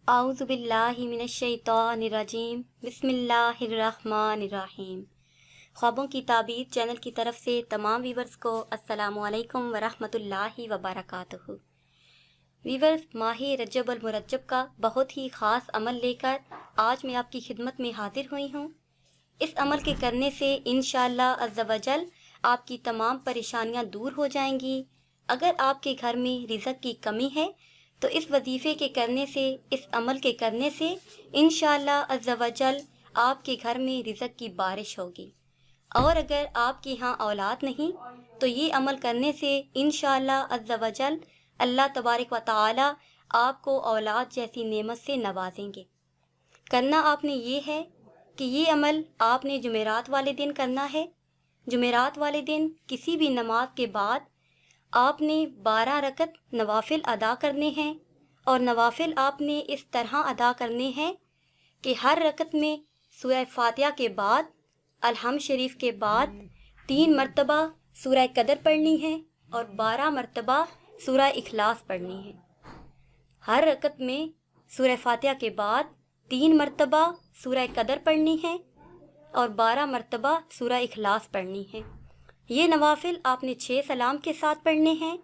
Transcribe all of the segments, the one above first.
اعوذ باللہ من الشیطان الرجیم بسم اللہ الرحمن الرحیم۔ خوابوں کی تعبیر چینل کی طرف سے تمام ویورز کو السلام علیکم ورحمۃ اللہ وبرکاتہ۔ ویورز، ماہ رجب المرجب کا بہت ہی خاص عمل لے کر آج میں آپ کی خدمت میں حاضر ہوئی ہوں۔ اس عمل کے کرنے سے انشاءاللہ عز و جل آپ کی تمام پریشانیاں دور ہو جائیں گی۔ اگر آپ کے گھر میں رزق کی کمی ہے تو اس وظیفے کے کرنے سے، اس عمل کے کرنے سے انشاءاللہ عز و جل آپ کے گھر میں رزق کی بارش ہوگی۔ اور اگر آپ کے ہاں اولاد نہیں تو یہ عمل کرنے سے انشاءاللہ عز و جل اللہ تبارک و تعالی آپ کو اولاد جیسی نعمت سے نوازیں گے۔ کرنا آپ نے یہ ہے کہ یہ عمل آپ نے جمعرات والے دن کرنا ہے۔ جمعرات والے دن کسی بھی نماز کے بعد آپ نے 12 رکعت نوافل ادا کرنے ہیں، اور نوافل آپ نے اس طرح ادا کرنے ہیں کہ ہر رکعت میں سورہ فاتحہ کے بعد، الحمد شریف کے بعد 3 مرتبہ سورہ قدر پڑھنی ہے اور 12 مرتبہ سورہ اخلاص پڑھنی ہے۔ ہر رکعت میں سورہ فاتحہ کے بعد 3 مرتبہ سورہ قدر پڑھنی ہے اور 12 مرتبہ سورہ اخلاص پڑھنی ہے۔ یہ نوافل آپ نے 6 سلام کے ساتھ پڑھنے ہیں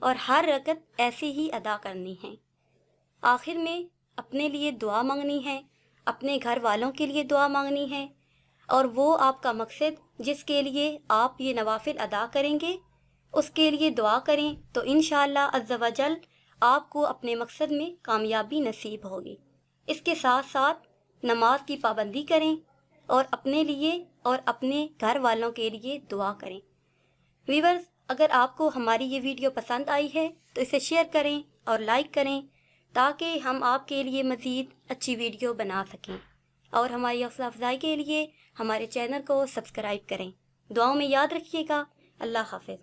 اور ہر رکعت ایسے ہی ادا کرنی ہے۔ آخر میں اپنے لیے دعا مانگنی ہے، اپنے گھر والوں کے لیے دعا مانگنی ہے، اور وہ آپ کا مقصد جس کے لیے آپ یہ نوافل ادا کریں گے اس کے لیے دعا کریں تو انشاءاللہ عز و جل آپ کو اپنے مقصد میں کامیابی نصیب ہوگی۔ اس کے ساتھ ساتھ نماز کی پابندی کریں اور اپنے لیے اور اپنے گھر والوں کے لیے دعا کریں۔ ویورز، اگر آپ کو ہماری یہ ویڈیو پسند آئی ہے تو اسے شیئر کریں اور لائک کریں تاکہ ہم آپ کے لیے مزید اچھی ویڈیو بنا سکیں، اور ہماری حوصلہ افزائی کے لیے ہمارے چینل کو سبسکرائب کریں۔ دعاؤں میں یاد رکھیے گا۔ اللہ حافظ۔